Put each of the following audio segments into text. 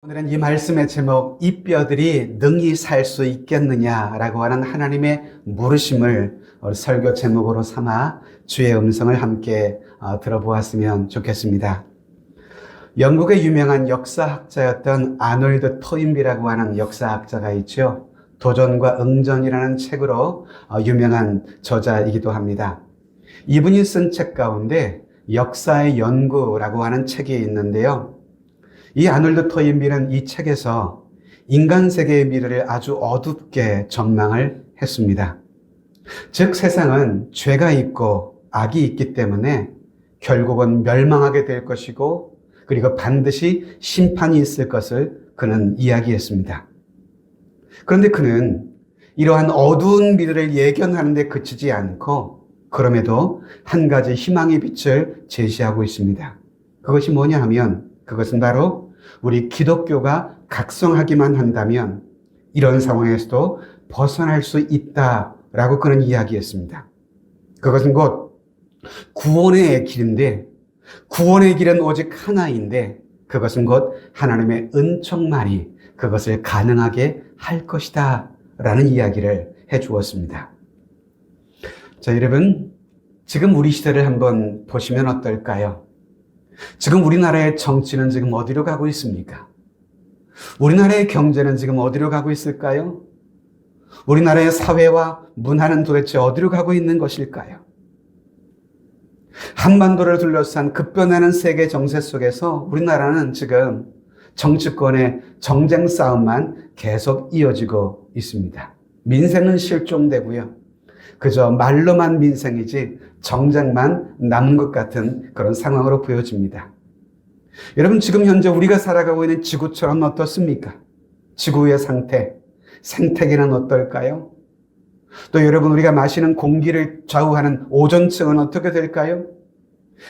오늘은 이 말씀의 제목, 이 뼈들이 능히 살 수 있겠느냐라고 하는 하나님의 물으심을 설교 제목으로 삼아 주의 음성을 함께 들어보았으면 좋겠습니다. 영국의 유명한 역사학자였던 아놀드 토인비라고 하는 역사학자가 있죠. 도전과 응전이라는 책으로 유명한 저자이기도 합니다. 이분이 쓴 책 가운데 역사의 연구라고 하는 책이 있는데요. 이 아놀드 토인비는 이 책에서 인간 세계의 미래를 아주 어둡게 전망을 했습니다. 즉 세상은 죄가 있고 악이 있기 때문에 결국은 멸망하게 될 것이고 그리고 반드시 심판이 있을 것을 그는 이야기했습니다. 그런데 그는 이러한 어두운 미래를 예견하는 데 그치지 않고 그럼에도 한 가지 희망의 빛을 제시하고 있습니다. 그것이 뭐냐 하면 그것은 바로 우리 기독교가 각성하기만 한다면 이런 상황에서도 벗어날 수 있다라고 그는 이야기했습니다. 그것은 곧 구원의 길인데 구원의 길은 오직 하나인데 그것은 곧 하나님의 은총만이 그것을 가능하게 할 것이다 라는 이야기를 해 주었습니다. 자, 여러분, 지금 우리 시대를 한번 보시면 어떨까요? 지금 우리나라의 정치는 지금 어디로 가고 있습니까? 우리나라의 경제는 지금 어디로 가고 있을까요? 우리나라의 사회와 문화는 도대체 어디로 가고 있는 것일까요? 한반도를 둘러싼 급변하는 세계 정세 속에서 우리나라는 지금 정치권의 정쟁 싸움만 계속 이어지고 있습니다. 민생은 실종되고요. 그저 말로만 민생이지 정쟁만 남은 것 같은 그런 상황으로 보여집니다. 여러분, 지금 현재 우리가 살아가고 있는 지구처럼 어떻습니까? 지구의 상태, 생태계는 어떨까요? 또 여러분, 우리가 마시는 공기를 좌우하는 오존층은 어떻게 될까요?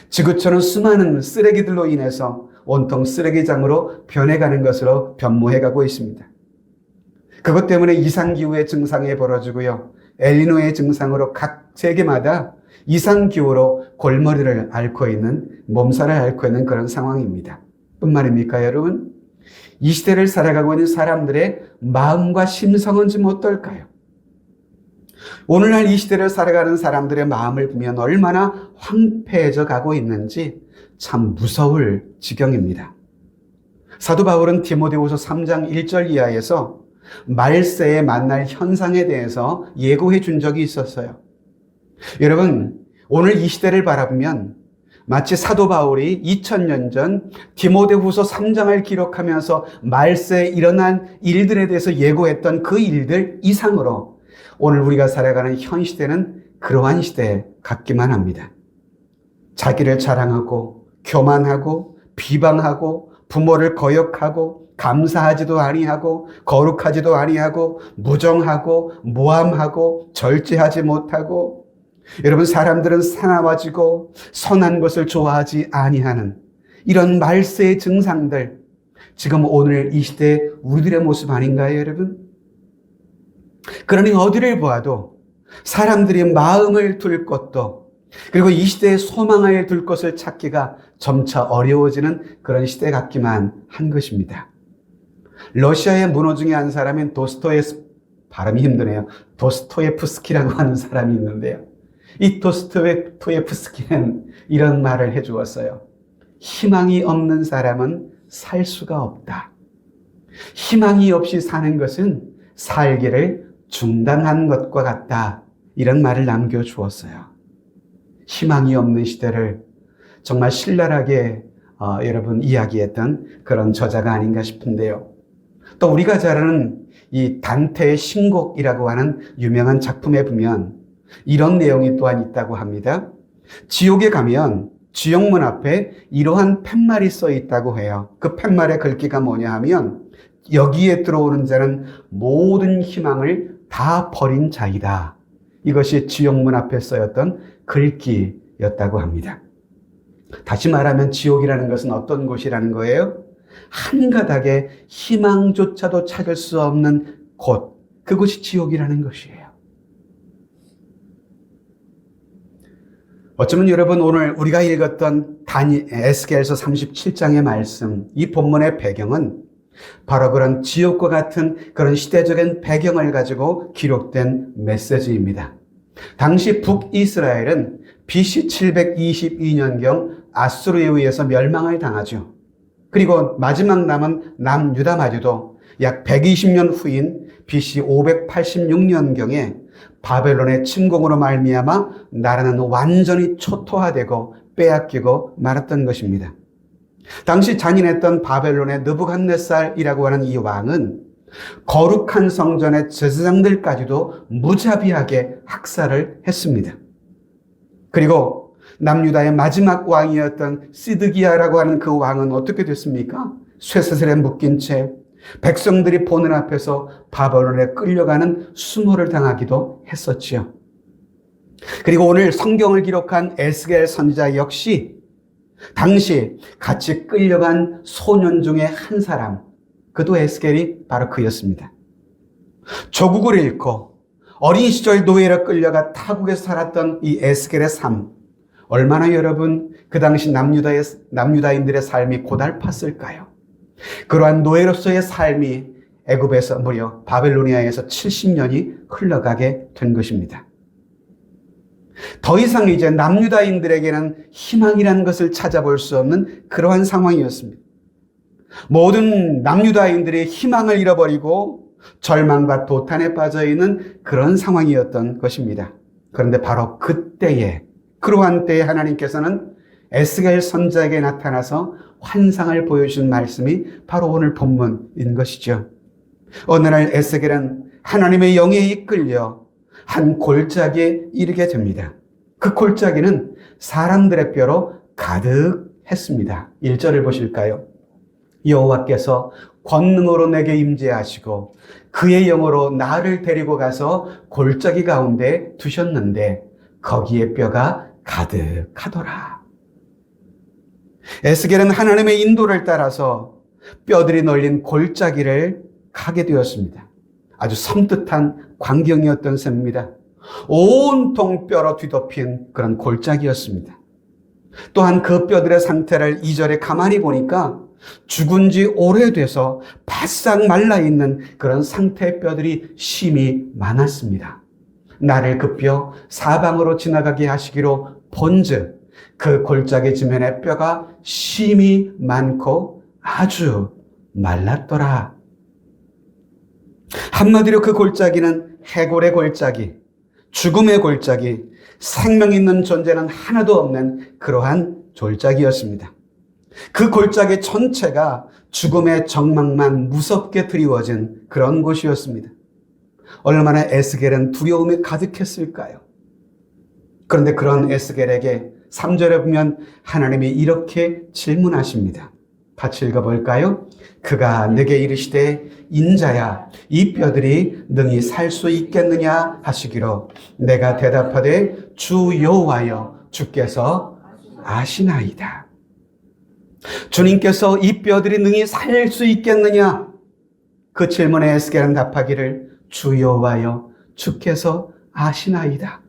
지구처럼 수많은 쓰레기들로 인해서 온통 쓰레기장으로 변해가는 것으로 변모해가고 있습니다. 그것 때문에 이상기후의 증상이 벌어지고요. 엘니노의 증상으로 각 세계마다 이상기후로 골머리를 앓고 있는, 몸살을 앓고 있는 그런 상황입니다. 뿐만입니까, 여러분? 이 시대를 살아가고 있는 사람들의 마음과 심성은 좀 어떨까요? 오늘날 이 시대를 살아가는 사람들의 마음을 보면 얼마나 황폐해져 가고 있는지 참 무서울 지경입니다. 사도 바울은 디모데후서 3장 1절 이하에서 말세에 만날 현상에 대해서 예고해 준 적이 있었어요. 여러분, 오늘 이 시대를 바라보면 마치 사도 바울이 2000년 전 디모데후서 3장을 기록하면서 말세에 일어난 일들에 대해서 예고했던 그 일들 이상으로 오늘 우리가 살아가는 현 시대는 그러한 시대 같기만 합니다. 자기를 자랑하고 교만하고 비방하고 부모를 거역하고 감사하지도 아니하고 거룩하지도 아니하고 무정하고 모함하고 절제하지 못하고 여러분, 사람들은 사나워지고 선한 것을 좋아하지 아니하는 이런 말세의 증상들, 지금 오늘 이 시대의 우리들의 모습 아닌가요, 여러분? 그러니 어디를 보아도 사람들이 마음을 둘 것도 그리고 이 시대에 소망을 둘 것을 찾기가 점차 어려워지는 그런 시대 같기만 한 것입니다. 러시아의 문호 중에 한 사람인 발음이 힘드네요. 도스토예프스키라고 하는 사람이 있는데요. 이 도스토예프스키는 이런 말을 해주었어요. 희망이 없는 사람은 살 수가 없다. 희망이 없이 사는 것은 살기를 중단한 것과 같다. 이런 말을 남겨주었어요. 희망이 없는 시대를 정말 신랄하게 여러분 이야기했던 그런 저자가 아닌가 싶은데요. 또 우리가 잘 아는 이 단테의 신곡이라고 하는 유명한 작품에 보면 이런 내용이 또한 있다고 합니다. 지옥에 가면 지옥문 앞에 이러한 팻말이 써 있다고 해요. 그 팻말의 글귀가 뭐냐 하면 여기에 들어오는 자는 모든 희망을 다 버린 자이다. 이것이 지옥문 앞에 쓰였던 글귀였다고 합니다. 다시 말하면 지옥이라는 것은 어떤 곳이라는 거예요? 한 가닥의 희망조차도 찾을 수 없는 곳, 그곳이 지옥이라는 것이에요. 어쩌면 여러분, 오늘 우리가 읽었던 에스겔서 37장의 말씀, 이 본문의 배경은 바로 그런 지옥과 같은 그런 시대적인 배경을 가지고 기록된 메시지입니다. 당시 북이스라엘은 BC 722년경 아수르에 의해서 멸망을 당하죠. 그리고 마지막 남은 남유다마저도 약 120년 후인 BC 586년경에 바벨론의 침공으로 말미암아 나라는 완전히 초토화되고 빼앗기고 말았던 것입니다. 당시 잔인했던 바벨론의 느부갓네살이라고 하는 이 왕은 거룩한 성전의 제사장들까지도 무자비하게 학살을 했습니다. 그리고 남유다의 마지막 왕이었던 시드기야라고 하는 그 왕은 어떻게 됐습니까? 쇠사슬에 묶인 채 백성들이 보는 앞에서 바벨론에 끌려가는 수모를 당하기도 했었지요. 그리고 오늘 성경을 기록한 에스겔 선지자 역시 당시 같이 끌려간 소년 중에 한 사람, 그도 에스겔이 바로 그였습니다. 조국을 잃고 어린 시절 노예로 끌려가 타국에서 살았던 이 에스겔의 삶, 얼마나 여러분 그 당시 남유다인들의 삶이 고달팠을까요? 그러한 노예로서의 삶이 애굽에서 무려 바벨로니아에서 70년이 흘러가게 된 것입니다. 더 이상 이제 남유다인들에게는 희망이라는 것을 찾아볼 수 없는 그러한 상황이었습니다. 모든 남유다인들이 희망을 잃어버리고 절망과 도탄에 빠져 있는 그런 상황이었던 것입니다. 그런데 바로 그때에, 그러한 때에 하나님께서는 에스겔 선지자에게 나타나서 환상을 보여주신 말씀이 바로 오늘 본문인 것이죠. 어느 날 에스겔은 하나님의 영에 이끌려 한 골짜기에 이르게 됩니다. 그 골짜기는 사람들의 뼈로 가득했습니다. 1절을 보실까요? 여호와께서 권능으로 내게 임재하시고 그의 영으로 나를 데리고 가서 골짜기 가운데 두셨는데 거기에 뼈가 가득하더라. 에스겔은 하나님의 인도를 따라서 뼈들이 널린 골짜기를 가게 되었습니다. 아주 섬뜩한 광경이었던 셈입니다. 온통 뼈로 뒤덮인 그런 골짜기였습니다. 또한 그 뼈들의 상태를 2절에 가만히 보니까 죽은 지 오래돼서 바싹 말라있는 그런 상태의 뼈들이 심히 많았습니다. 나를 그 뼈 사방으로 지나가게 하시기로 본즉 그 골짜기 지면에 뼈가 심히 많고 아주 말랐더라. 한마디로 그 골짜기는 해골의 골짜기, 죽음의 골짜기, 생명 있는 존재는 하나도 없는 그러한 골짜기였습니다. 그 골짜기 전체가 죽음의 정막만 무섭게 드리워진 그런 곳이었습니다. 얼마나 에스겔은 두려움이 가득했을까요? 그런데 그런 에스겔에게 3절에 보면 하나님이 이렇게 질문하십니다. 같이 읽어볼까요? 그가 내게 이르시되 인자야 이 뼈들이 능히 살 수 있겠느냐 하시기로 내가 대답하되 주 여호와여 주께서 아시나이다. 주님께서 이 뼈들이 능히 살 수 있겠느냐? 그 질문에 에스겔은 답하기를 주 여호와여 주께서 아시나이다.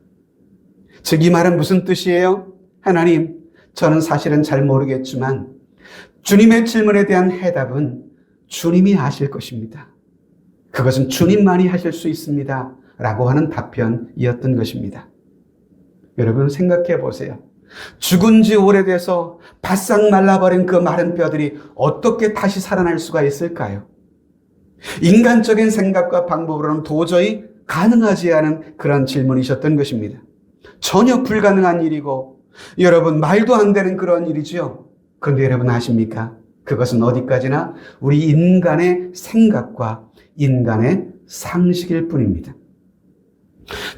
즉 이 말은 무슨 뜻이에요? 하나님, 저는 사실은 잘 모르겠지만 주님의 질문에 대한 해답은 주님이 하실 것입니다. 그것은 주님만이 하실 수 있습니다. 라고 하는 답변이었던 것입니다. 여러분 생각해 보세요. 죽은 지 오래돼서 바싹 말라버린 그 마른 뼈들이 어떻게 다시 살아날 수가 있을까요? 인간적인 생각과 방법으로는 도저히 가능하지 않은 그런 질문이셨던 것입니다. 전혀 불가능한 일이고 여러분 말도 안 되는 그런 일이지요. 그런데 여러분 아십니까? 그것은 어디까지나 우리 인간의 생각과 인간의 상식일 뿐입니다.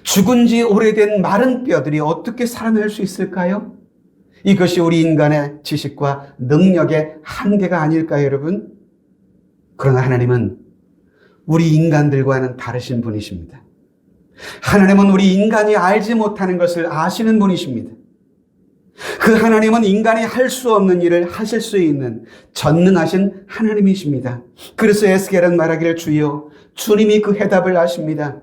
죽은 지 오래된 마른 뼈들이 어떻게 살아날 수 있을까요? 이것이 우리 인간의 지식과 능력의 한계가 아닐까요, 여러분? 그러나 하나님은 우리 인간들과는 다르신 분이십니다. 하나님은 우리 인간이 알지 못하는 것을 아시는 분이십니다. 그 하나님은 인간이 할 수 없는 일을 하실 수 있는 전능하신 하나님이십니다. 그래서 에스겔은 말하기를 주여 주님이 그 해답을 아십니다.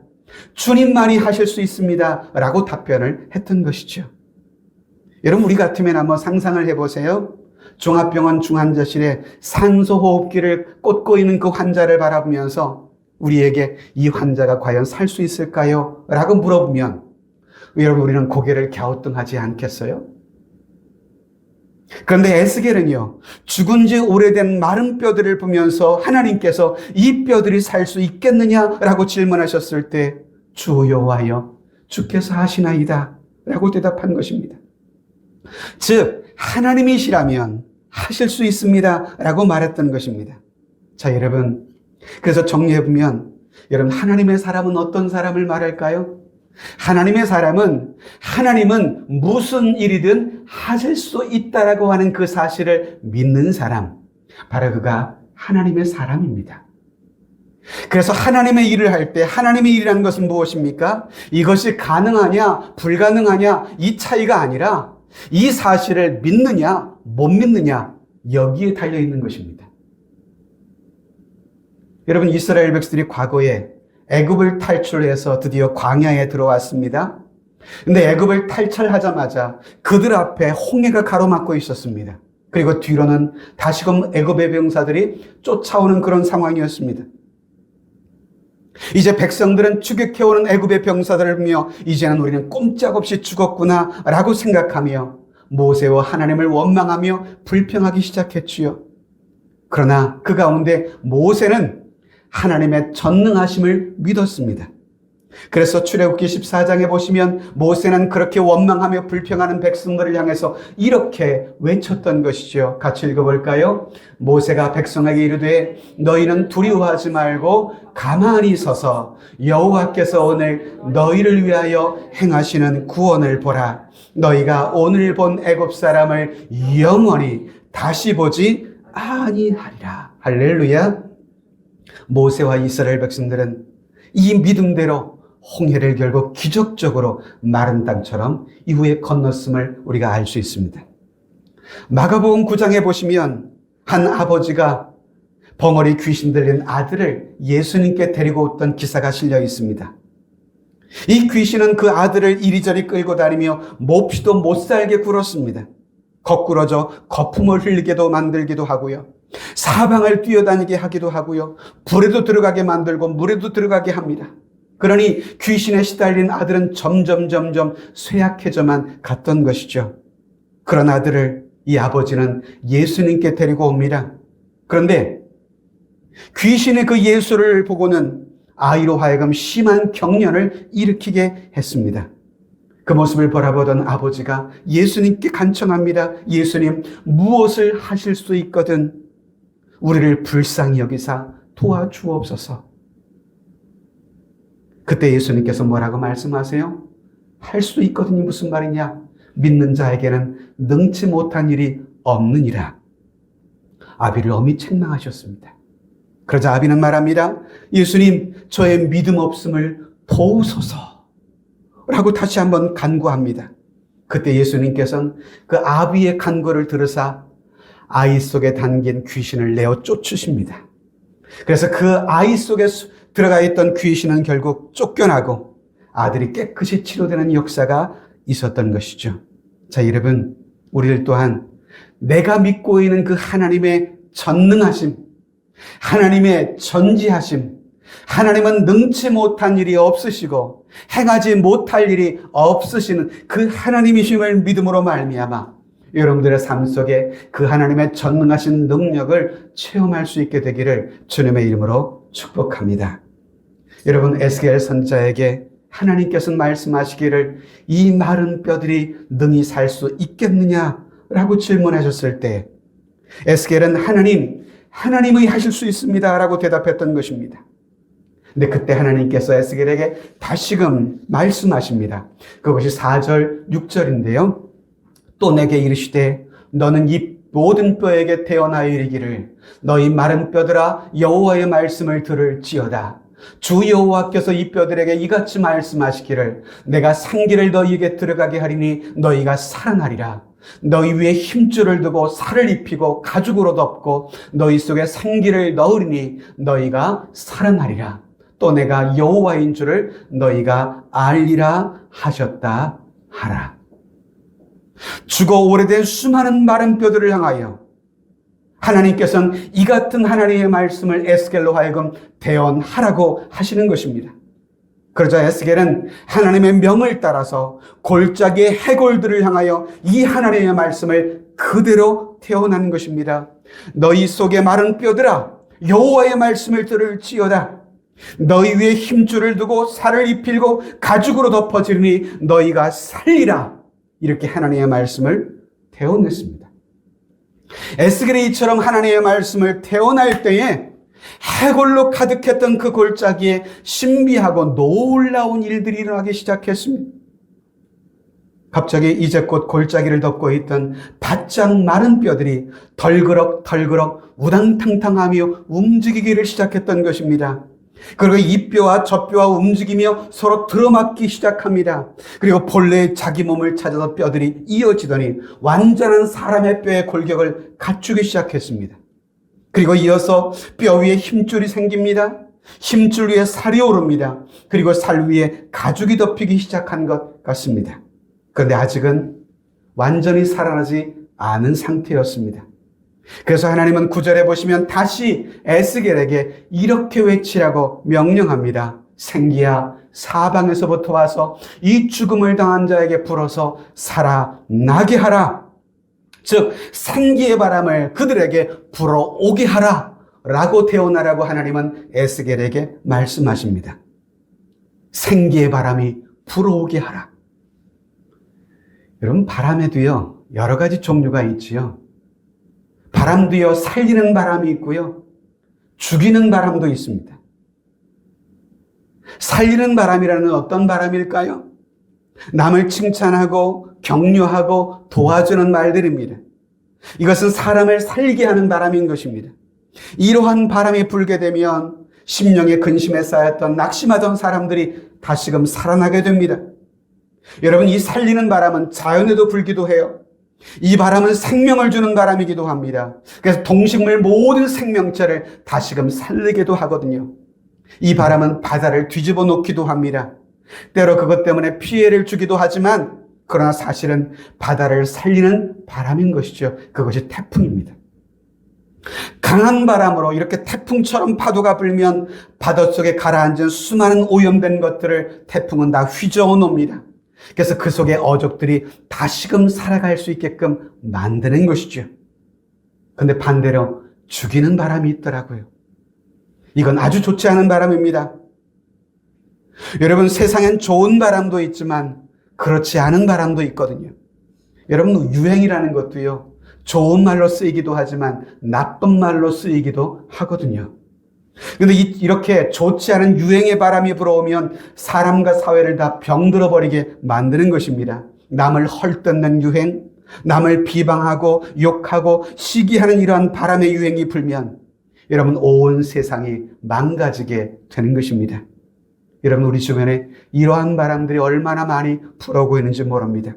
주님만이 하실 수 있습니다. 라고 답변을 했던 것이죠. 여러분 우리 같으면 한번 상상을 해보세요. 종합병원 중환자실에 산소호흡기를 꽂고 있는 그 환자를 바라보면서 우리에게 이 환자가 과연 살 수 있을까요? 라고 물어보면 여러분, 우리는 고개를 갸우뚱하지 않겠어요? 그런데 에스겔은요, 죽은 지 오래된 마른 뼈들을 보면서 하나님께서 이 뼈들이 살 수 있겠느냐라고 질문하셨을 때 주 여호와여, 주께서 하시나이다 라고 대답한 것입니다. 즉 하나님이시라면 하실 수 있습니다 라고 말했던 것입니다. 자, 여러분, 그래서 정리해보면 여러분, 하나님의 사람은 어떤 사람을 말할까요? 하나님의 사람은 하나님은 무슨 일이든 하실 수 있다라고 하는 그 사실을 믿는 사람, 바로 그가 하나님의 사람입니다. 그래서 하나님의 일을 할 때 하나님의 일이라는 것은 무엇입니까? 이것이 가능하냐 불가능하냐 이 차이가 아니라 이 사실을 믿느냐 못 믿느냐 여기에 달려있는 것입니다. 여러분, 이스라엘 백성들이 과거에 애굽을 탈출해서 드디어 광야에 들어왔습니다. 근데 애굽을 탈출하자마자 그들 앞에 홍해가 가로막고 있었습니다. 그리고 뒤로는 다시금 애굽의 병사들이 쫓아오는 그런 상황이었습니다. 이제 백성들은 추격해오는 애굽의 병사들을 보며 이제는 우리는 꼼짝없이 죽었구나 라고 생각하며 모세와 하나님을 원망하며 불평하기 시작했지요. 그러나 그 가운데 모세는 하나님의 전능하심을 믿었습니다. 그래서 출애굽기 14장에 보시면 모세는 그렇게 원망하며 불평하는 백성들을 향해서 이렇게 외쳤던 것이죠. 같이 읽어볼까요? 모세가 백성에게 이르되 너희는 두려워하지 말고 가만히 서서 여호와께서 오늘 너희를 위하여 행하시는 구원을 보라. 너희가 오늘 본 애굽 사람을 영원히 다시 보지 아니하리라. 할렐루야. 모세와 이스라엘 백성들은 이 믿음대로 홍해를 결국 기적적으로 마른 땅처럼 이후에 건넜음을 우리가 알 수 있습니다. 마가복음 9장에 보시면 한 아버지가 벙어리 귀신 들린 아들을 예수님께 데리고 왔던 기사가 실려 있습니다. 이 귀신은 그 아들을 이리저리 끌고 다니며 몹시도 못살게 굴었습니다. 거꾸러져 거품을 흘리게도 만들기도 하고요. 사방을 뛰어다니게 하기도 하고요. 불에도 들어가게 만들고 물에도 들어가게 합니다. 그러니 귀신에 시달린 아들은 점점 쇠약해져만 갔던 것이죠. 그런 아들을 이 아버지는 예수님께 데리고 옵니다. 그런데 귀신의 그 예수를 보고는 아이로 하여금 심한 경련을 일으키게 했습니다. 그 모습을 바라보던 아버지가 예수님께 간청합니다. 예수님, 무엇을 하실 수 있거든 우리를 불쌍히 여기사 도와주옵소서. 그때 예수님께서 뭐라고 말씀하세요? 할 수 있거든이 무슨 말이냐? 믿는 자에게는 능치 못한 일이 없느니라. 아비를 엄히 책망하셨습니다. 그러자 아비는 말합니다. 예수님, 저의 믿음 없음을 도우소서 라고 다시 한번 간구합니다. 그때 예수님께서는 그 아비의 간구를 들으사 아이 속에 담긴 귀신을 내어 쫓으십니다. 그래서 그 아이 속에 들어가 있던 귀신은 결국 쫓겨나고 아들이 깨끗이 치료되는 역사가 있었던 것이죠. 자, 여러분, 우리들 또한 내가 믿고 있는 그 하나님의 전능하심, 하나님의 전지하심, 하나님은 능치 못한 일이 없으시고 행하지 못할 일이 없으시는 그 하나님이심을 믿음으로 말미암아 여러분들의 삶 속에 그 하나님의 전능하신 능력을 체험할 수 있게 되기를 주님의 이름으로 축복합니다. 여러분, 에스겔 선지자에게 하나님께서 말씀하시기를 이 마른 뼈들이 능히 살 수 있겠느냐라고 질문하셨을 때 에스겔은 하나님이 하실 수 있습니다 라고 대답했던 것입니다. 근데 그때 하나님께서 에스겔에게 다시금 말씀하십니다. 그것이 4절, 6절인데요. 또 내게 이르시되 너는 이 모든 뼈에게 태어나여 이르기를 너희 마른 뼈들아 여호와의 말씀을 들을지어다. 주 여호와께서 이 뼈들에게 이같이 말씀하시기를 내가 상기를 너희에게 들어가게 하리니 너희가 살아나리라. 너희 위에 힘줄을 두고 살을 입히고 가죽으로 덮고 너희 속에 상기를 넣으리니 너희가 살아나리라. 또 내가 여호와인 줄을 너희가 알리라 하셨다 하라. 죽어 오래된 수많은 마른 뼈들을 향하여 하나님께서는 이 같은 하나님의 말씀을 에스겔로 하여금 대언하라고 하시는 것입니다. 그러자 에스겔은 하나님의 명을 따라서 골짜기의 해골들을 향하여 이 하나님의 말씀을 그대로 태어난 것입니다. 너희 속에 마른 뼈들아, 여호와의 말씀을 들을지어다. 너희 위에 힘줄을 두고 살을 입히고 가죽으로 덮어지르니 너희가 살리라. 이렇게 하나님의 말씀을 태어냈습니다. 에스겔이 이처럼 하나님의 말씀을 태어날 때에 해골로 가득했던 그 골짜기에 신비하고 놀라운 일들이 일어나기 시작했습니다. 갑자기 이제 곧 골짜기를 덮고 있던 바짝 마른 뼈들이 덜그럭 우당탕탕하며 움직이기를 시작했던 것입니다. 그리고 이 뼈와 저 뼈와 움직이며 서로 들어맞기 시작합니다. 그리고 본래의 자기 몸을 찾아서 뼈들이 이어지더니 완전한 사람의 뼈의 골격을 갖추기 시작했습니다. 그리고 이어서 뼈 위에 힘줄이 생깁니다. 힘줄 위에 살이 오릅니다. 그리고 살 위에 가죽이 덮이기 시작한 것 같습니다. 그런데 아직은 완전히 살아나지 않은 상태였습니다. 그래서 하나님은 9절에 보시면 다시 에스겔에게 이렇게 외치라고 명령합니다. 생기야, 사방에서부터 와서 이 죽음을 당한 자에게 불어서 살아나게 하라. 즉 생기의 바람을 그들에게 불어오게 하라 라고 태어나라고 하나님은 에스겔에게 말씀하십니다. 생기의 바람이 불어오게 하라. 여러분, 바람에도요 여러 가지 종류가 있지요. 바람도요 살리는 바람이 있고요, 죽이는 바람도 있습니다. 살리는 바람이라는 어떤 바람일까요? 남을 칭찬하고 격려하고 도와주는 말들입니다. 이것은 사람을 살게 하는 바람인 것입니다. 이러한 바람이 불게 되면 심령의 근심에 쌓였던 낙심하던 사람들이 다시금 살아나게 됩니다. 여러분, 이 살리는 바람은 자연에도 불기도 해요. 이 바람은 생명을 주는 바람이기도 합니다. 그래서 동식물 모든 생명체를 다시금 살리기도 하거든요. 이 바람은 바다를 뒤집어 놓기도 합니다. 때로 그것 때문에 피해를 주기도 하지만 그러나 사실은 바다를 살리는 바람인 것이죠. 그것이 태풍입니다. 강한 바람으로 이렇게 태풍처럼 파도가 불면 바닷속에 가라앉은 수많은 오염된 것들을 태풍은 다 휘저어 놓습니다. 그래서 그 속에 어족들이 다시금 살아갈 수 있게끔 만드는 것이죠. 그런데 반대로 죽이는 바람이 있더라고요. 이건 아주 좋지 않은 바람입니다. 여러분, 세상엔 좋은 바람도 있지만 그렇지 않은 바람도 있거든요. 여러분, 유행이라는 것도요, 좋은 말로 쓰이기도 하지만 나쁜 말로 쓰이기도 하거든요. 그런데 이렇게 좋지 않은 유행의 바람이 불어오면 사람과 사회를 다 병들어 버리게 만드는 것입니다. 남을 헐뜯는 유행, 남을 비방하고 욕하고 시기하는 이러한 바람의 유행이 불면 여러분, 온 세상이 망가지게 되는 것입니다. 여러분, 우리 주변에 이러한 바람들이 얼마나 많이 불어오고 있는지 모릅니다.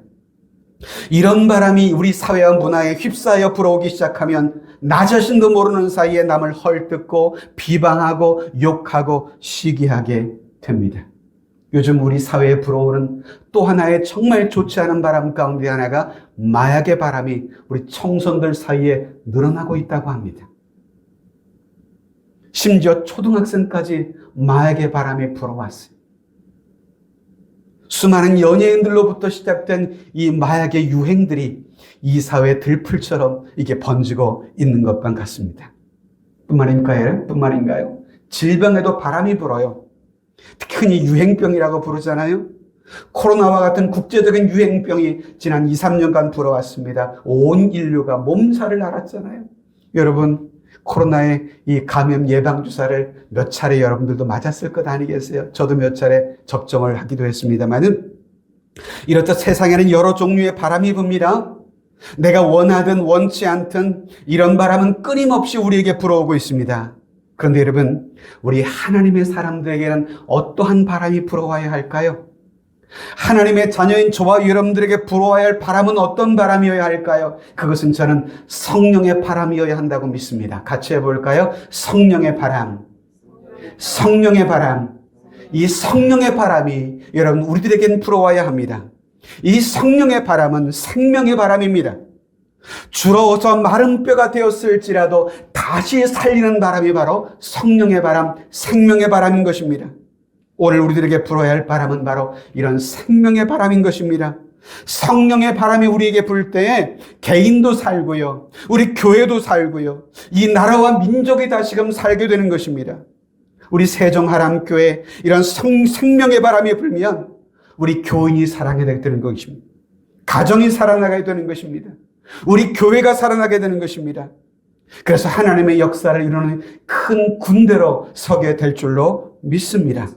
이런 바람이 우리 사회와 문화에 휩싸여 불어오기 시작하면 나 자신도 모르는 사이에 남을 헐뜯고 비방하고 욕하고 시기하게 됩니다. 요즘 우리 사회에 불어오는 또 하나의 정말 좋지 않은 바람 가운데 하나가 마약의 바람이 우리 청소년들 사이에 늘어나고 있다고 합니다. 심지어 초등학생까지 마약의 바람이 불어왔어요. 수많은 연예인들로부터 시작된 이 마약의 유행들이 이 사회 들풀처럼 이게 번지고 있는 것만 같습니다. 뿐만인가요? 질병에도 바람이 불어요. 특히 흔히 유행병이라고 부르잖아요. 코로나와 같은 국제적인 유행병이 지난 2, 3년간 불어왔습니다. 온 인류가 몸살을 앓았잖아요. 여러분, 코로나의 이 감염 예방주사를 몇 차례 여러분들도 맞았을 것 아니겠어요? 저도 몇 차례 접종을 하기도 했습니다만은 이렇듯 세상에는 여러 종류의 바람이 붑니다. 내가 원하든 원치 않든 이런 바람은 끊임없이 우리에게 불어오고 있습니다. 그런데 여러분, 우리 하나님의 사람들에게는 어떠한 바람이 불어와야 할까요? 하나님의 자녀인 저와 여러분들에게 불어와야 할 바람은 어떤 바람이어야 할까요? 그것은 저는 성령의 바람이어야 한다고 믿습니다. 같이 해볼까요? 성령의 바람. 성령의 바람. 이 성령의 바람이 여러분 우리들에게는 불어와야 합니다. 이 성령의 바람은 생명의 바람입니다. 줄어서 마른 뼈가 되었을지라도 다시 살리는 바람이 바로 성령의 바람, 생명의 바람인 것입니다. 오늘 우리들에게 불어야 할 바람은 바로 이런 생명의 바람인 것입니다. 성령의 바람이 우리에게 불 때에 개인도 살고요, 우리 교회도 살고요, 이 나라와 민족이 다시금 살게 되는 것입니다. 우리 세종하람교회 이런 생명의 바람이 불면 우리 교인이 살아나게 되는 것입니다. 가정이 살아나게 되는 것입니다. 우리 교회가 살아나게 되는 것입니다. 그래서 하나님의 역사를 이루는 큰 군대로 서게 될 줄로 믿습니다.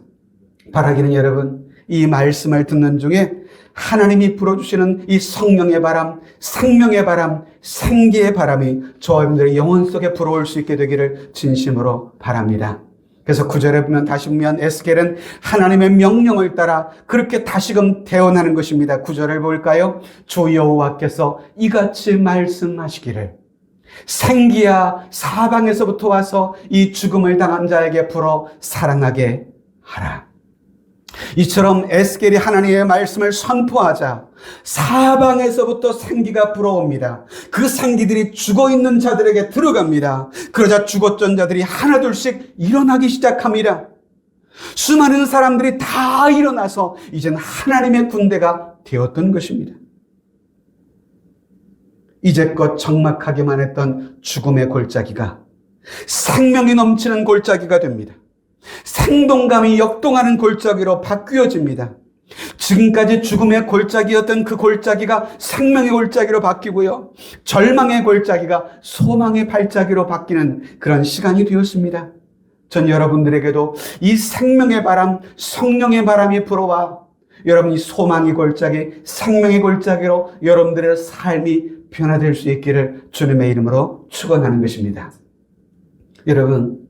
바라기는 여러분, 이 말씀을 듣는 중에 하나님이 불어주시는 이 성령의 바람, 생명의 바람, 생기의 바람이 저와 여러분들의 영혼 속에 불어올 수 있게 되기를 진심으로 바랍니다. 그래서 9절에 보면 다시 보면 에스겔은 하나님의 명령을 따라 그렇게 다시금 대언하는 것입니다. 9절을 볼까요? 주 여호와께서 이같이 말씀하시기를 생기야 사방에서부터 와서 이 죽음을 당한 자에게 불어 살아나게 하라. 이처럼 에스겔이 하나님의 말씀을 선포하자 사방에서부터 생기가 불어옵니다. 그 생기들이 죽어있는 자들에게 들어갑니다. 그러자 죽었던 자들이 하나둘씩 일어나기 시작합니다. 수많은 사람들이 다 일어나서 이젠 하나님의 군대가 되었던 것입니다. 이제껏 적막하기만 했던 죽음의 골짜기가 생명이 넘치는 골짜기가 됩니다. 생동감이 역동하는 골짜기로 바뀌어집니다. 지금까지 죽음의 골짜기였던 그 골짜기가 생명의 골짜기로 바뀌고요, 절망의 골짜기가 소망의 발짜기로 바뀌는 그런 시간이 되었습니다. 전 여러분들에게도 이 생명의 바람, 성령의 바람이 불어와 여러분이 소망의 골짜기, 생명의 골짜기로 여러분들의 삶이 변화될 수 있기를 주님의 이름으로 축원하는 것입니다. 여러분,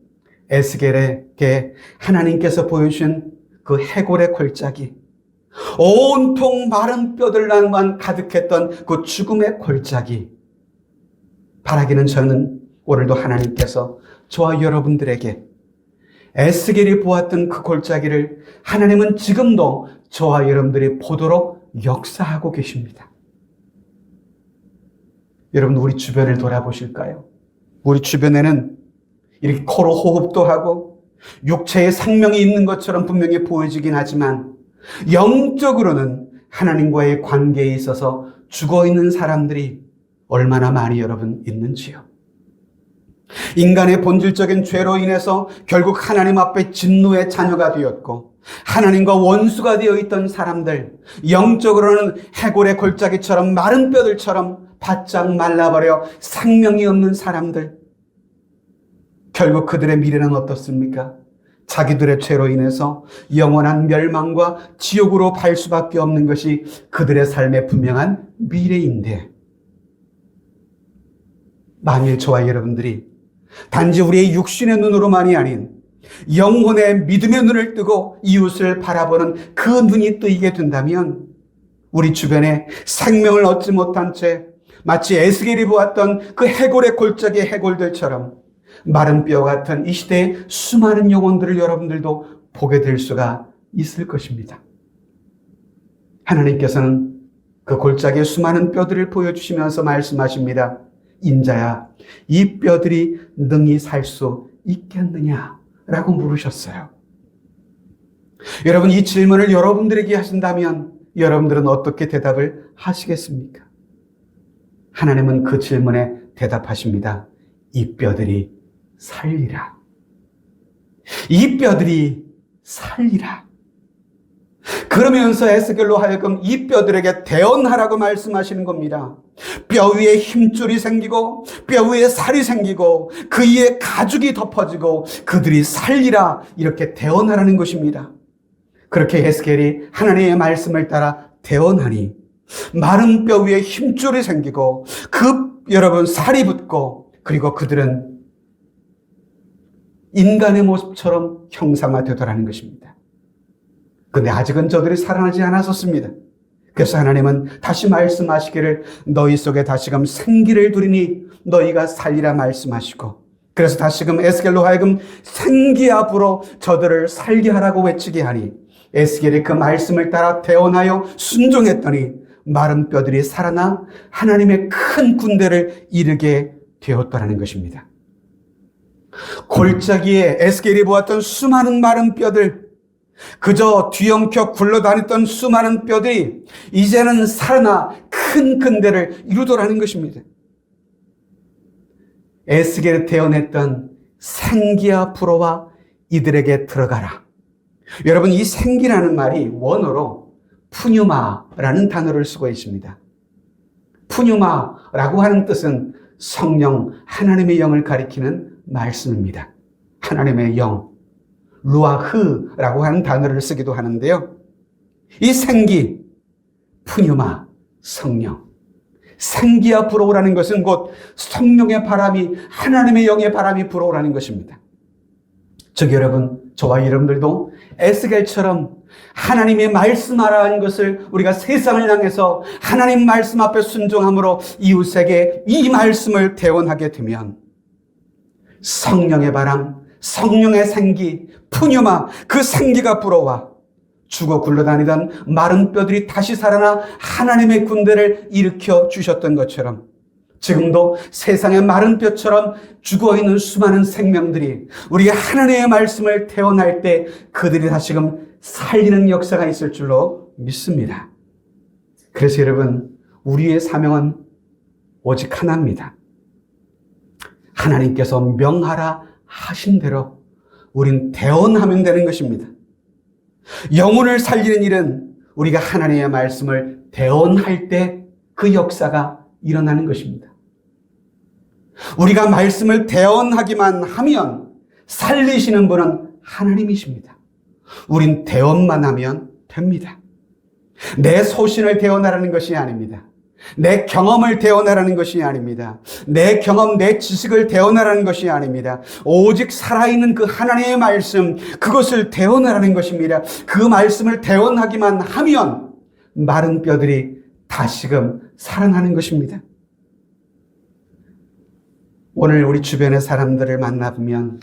에스겔에게 하나님께서 보여주신 그 해골의 골짜기, 온통 마른 뼈들만 가득했던 그 죽음의 골짜기, 바라기는 저는 오늘도 하나님께서 저와 여러분들에게 에스겔이 보았던 그 골짜기를 하나님은 지금도 저와 여러분들이 보도록 역사하고 계십니다. 여러분, 우리 주변을 돌아보실까요? 우리 주변에는 이렇게 코로 호흡도 하고 육체에 생명이 있는 것처럼 분명히 보여지긴 하지만 영적으로는 하나님과의 관계에 있어서 죽어있는 사람들이 얼마나 많이 여러분 있는지요. 인간의 본질적인 죄로 인해서 결국 하나님 앞에 진노의 자녀가 되었고 하나님과 원수가 되어 있던 사람들, 영적으로는 해골의 골짜기처럼 마른 뼈들처럼 바짝 말라버려 생명이 없는 사람들, 결국 그들의 미래는 어떻습니까? 자기들의 죄로 인해서 영원한 멸망과 지옥으로 갈 수밖에 없는 것이 그들의 삶의 분명한 미래인데, 만일 저와 여러분들이 단지 우리의 육신의 눈으로만이 아닌 영혼의 믿음의 눈을 뜨고 이웃을 바라보는 그 눈이 뜨이게 된다면 우리 주변에 생명을 얻지 못한 채 마치 에스겔이 보았던 그 해골의 골짜기의 해골들처럼 마른 뼈 같은 이 시대의 수많은 영혼들을 여러분들도 보게 될 수가 있을 것입니다. 하나님께서는 그 골짜기의 수많은 뼈들을 보여주시면서 말씀하십니다. 인자야, 이 뼈들이 능히 살 수 있겠느냐라고 물으셨어요. 여러분, 이 질문을 여러분들에게 하신다면 여러분들은 어떻게 대답을 하시겠습니까? 하나님은 그 질문에 대답하십니다. 이 뼈들이 살리라. 이 뼈들이 살리라. 그러면서 에스겔로 하여금 이 뼈들에게 대언하라고 말씀하시는 겁니다. 뼈 위에 힘줄이 생기고 뼈 위에 살이 생기고 그 위에 가죽이 덮어지고 그들이 살리라, 이렇게 대언하라는 것입니다. 그렇게 에스겔이 하나님의 말씀을 따라 대언하니 마른 뼈 위에 힘줄이 생기고 여러분 살이 붙고, 그리고 그들은 인간의 모습처럼 형상화되더라는 것입니다. 그런데 아직은 저들이 살아나지 않았었습니다. 그래서 하나님은 다시 말씀하시기를 너희 속에 다시금 생기를 두리니 너희가 살리라 말씀하시고, 그래서 다시금 에스겔로 하여금 생기야 불어 저들을 살게 하라고 외치게 하니 에스겔이 그 말씀을 따라 대언하여 순종했더니 마른 뼈들이 살아나 하나님의 큰 군대를 이루게 되었다는 것입니다. 골짜기에 에스겔이 보았던 수많은 마른 뼈들, 그저 뒤엉켜 굴러다녔던 수많은 뼈들이 이제는 살아나 큰 군대를 이루더라는 것입니다. 에스겔이 태어냈던 생기야 불어와 이들에게 들어가라. 여러분, 이 생기라는 말이 원어로 푸뉴마라는 단어를 쓰고 있습니다. 푸뉴마라고 하는 뜻은 성령, 하나님의 영을 가리키는 말씀입니다. 하나님의 영, 루아흐라고 하는 단어를 쓰기도 하는데요. 이 생기, 푸뉴마, 성령. 생기야 불어오라는 것은 곧 성령의 바람이, 하나님의 영의 바람이 불어오라는 것입니다. 즉 여러분, 저와 여러분들도 에스겔처럼 하나님의 말씀하라는 것을 우리가 세상을 향해서 하나님 말씀 앞에 순종함으로 이웃에게 이 말씀을 대언하게 되면 성령의 바람, 성령의 생기, 푸뉴마, 그 생기가 불어와 죽어 굴러다니던 마른 뼈들이 다시 살아나 하나님의 군대를 일으켜 주셨던 것처럼 지금도 세상의 마른 뼈처럼 죽어있는 수많은 생명들이 우리가 하나님의 말씀을 태어날 때 그들이 다시금 살리는 역사가 있을 줄로 믿습니다. 그래서 여러분, 우리의 사명은 오직 하나입니다. 하나님께서 명하라 하신 대로 우린 대언하면 되는 것입니다. 영혼을 살리는 일은 우리가 하나님의 말씀을 대언할 때 그 역사가 일어나는 것입니다. 우리가 말씀을 대언하기만 하면 살리시는 분은 하나님이십니다. 우린 대언만 하면 됩니다. 내 소신을 대언하라는 것이 아닙니다. 내 경험을 대언하라는 것이 아닙니다. 내 경험, 내 지식을 대언하라는 것이 아닙니다. 오직 살아있는 그 하나님의 말씀, 그것을 대언하라는 것입니다. 그 말씀을 대언하기만 하면 마른 뼈들이 다시금 살아나는 것입니다. 오늘 우리 주변의 사람들을 만나보면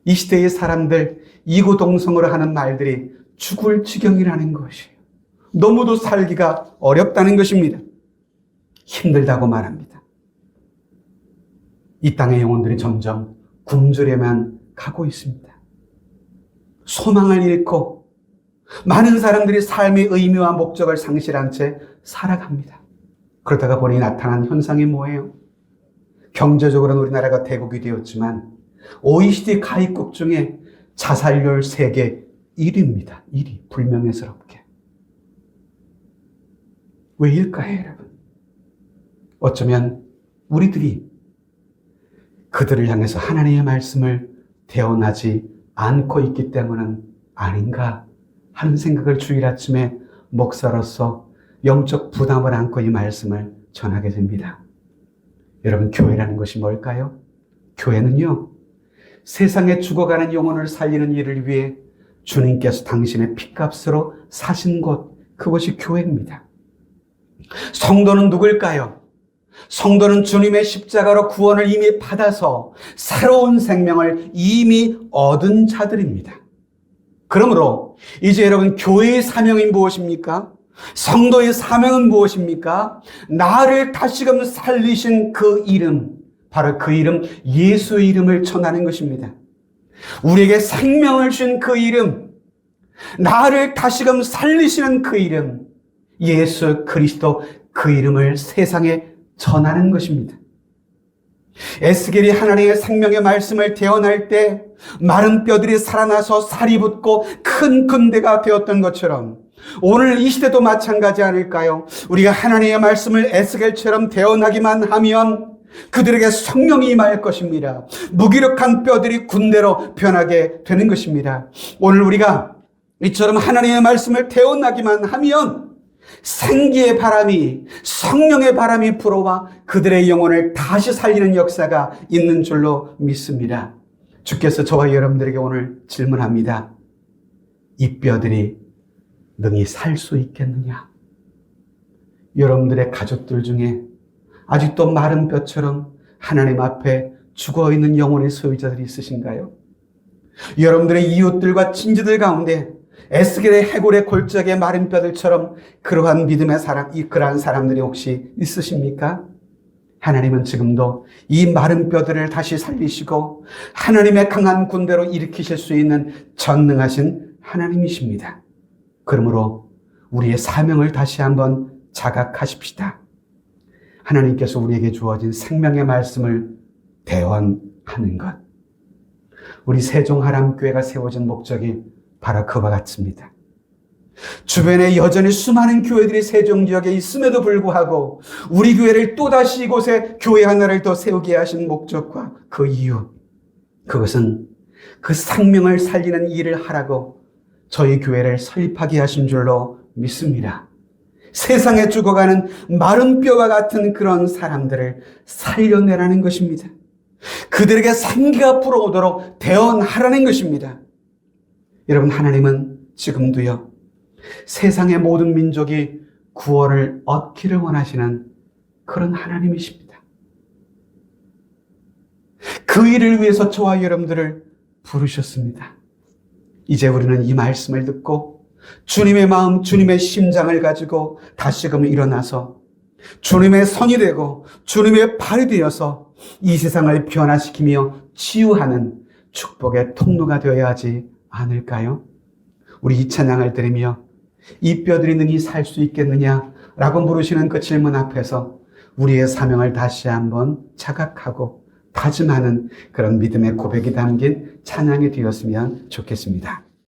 이 시대의 사람들 이구동성으로 하는 말들이 죽을 지경이라는 것이에요. 너무도 살기가 어렵다는 것입니다. 힘들다고 말합니다. 이 땅의 영혼들이 점점 굶주려만 가고 있습니다. 소망을 잃고 많은 사람들이 삶의 의미와 목적을 상실한 채 살아갑니다. 그러다가 보니 나타난 현상이 뭐예요? 경제적으로는 우리나라가 대국이 되었지만 OECD 가입국 중에 자살률 세계 1위입니다. 1위. 불명예스럽게. 왜일까요, 여러분? 어쩌면 우리들이 그들을 향해서 하나님의 말씀을 대언하지 않고 있기 때문은 아닌가 하는 생각을 주일 아침에 목사로서 영적 부담을 안고 이 말씀을 전하게 됩니다. 여러분, 교회라는 것이 뭘까요? 교회는요, 세상에 죽어가는 영혼을 살리는 일을 위해 주님께서 당신의 핏값으로 사신 곳, 그것이 교회입니다. 성도는 누굴까요? 성도는 주님의 십자가로 구원을 이미 받아서 새로운 생명을 이미 얻은 자들입니다. 그러므로 이제 여러분, 교회의 사명이 무엇입니까? 성도의 사명은 무엇입니까? 나를 다시금 살리신 그 이름, 바로 그 이름, 예수의 이름을 전하는 것입니다. 우리에게 생명을 준 그 이름, 나를 다시금 살리시는 그 이름, 예수 그리스도, 그 이름을 세상에 전하는 것입니다. 에스겔이 하나님의 생명의 말씀을 대언할 때 마른 뼈들이 살아나서 살이 붙고 큰 군대가 되었던 것처럼 오늘 이 시대도 마찬가지 아닐까요? 우리가 하나님의 말씀을 에스겔처럼 대언하기만 하면 그들에게 성령이 임할 것입니다. 무기력한 뼈들이 군대로 변하게 되는 것입니다. 오늘 우리가 이처럼 하나님의 말씀을 대언하기만 하면 생기의 바람이, 성령의 바람이 불어와 그들의 영혼을 다시 살리는 역사가 있는 줄로 믿습니다. 주께서 저와 여러분들에게 오늘 질문합니다. 이 뼈들이 능히 살 수 있겠느냐? 여러분들의 가족들 중에 아직도 마른 뼈처럼 하나님 앞에 죽어있는 영혼의 소유자들이 있으신가요? 여러분들의 이웃들과 친지들 가운데 에스겔의 해골의 골짜기의 마른 뼈들처럼 그러한 믿음의 사람, 그러한 사람들이 혹시 있으십니까? 하나님은 지금도 이 마른 뼈들을 다시 살리시고 하나님의 강한 군대로 일으키실 수 있는 전능하신 하나님이십니다. 그러므로 우리의 사명을 다시 한번 자각하십시다. 하나님께서 우리에게 주어진 생명의 말씀을 대언하는 것. 우리 세종하람교회가 세워진 목적이 바로 그와 같습니다. 주변에 여전히 수많은 교회들이 세종 지역에 있음에도 불구하고 우리 교회를 또다시 이곳에 교회 하나를 더 세우게 하신 목적과 그 이유, 그것은 그 생명을 살리는 일을 하라고 저희 교회를 설립하게 하신 줄로 믿습니다. 세상에 죽어가는 마른 뼈와 같은 그런 사람들을 살려내라는 것입니다. 그들에게 생기가 불어오도록 대언하라는 것입니다. 여러분, 하나님은 지금도요, 세상의 모든 민족이 구원을 얻기를 원하시는 그런 하나님이십니다. 그 일을 위해서 저와 여러분들을 부르셨습니다. 이제 우리는 이 말씀을 듣고 주님의 마음, 주님의 심장을 가지고 다시금 일어나서 주님의 손이 되고 주님의 발이 되어서 이 세상을 변화시키며 치유하는 축복의 통로가 되어야 하지 않을까요? 우리 이 찬양을 들으며 이 뼈들이 능히 살 수 있겠느냐라고 물으시는 그 질문 앞에서 우리의 사명을 다시 한번 자각하고 다짐하는 그런 믿음의 고백이 담긴 찬양이 되었으면 좋겠습니다.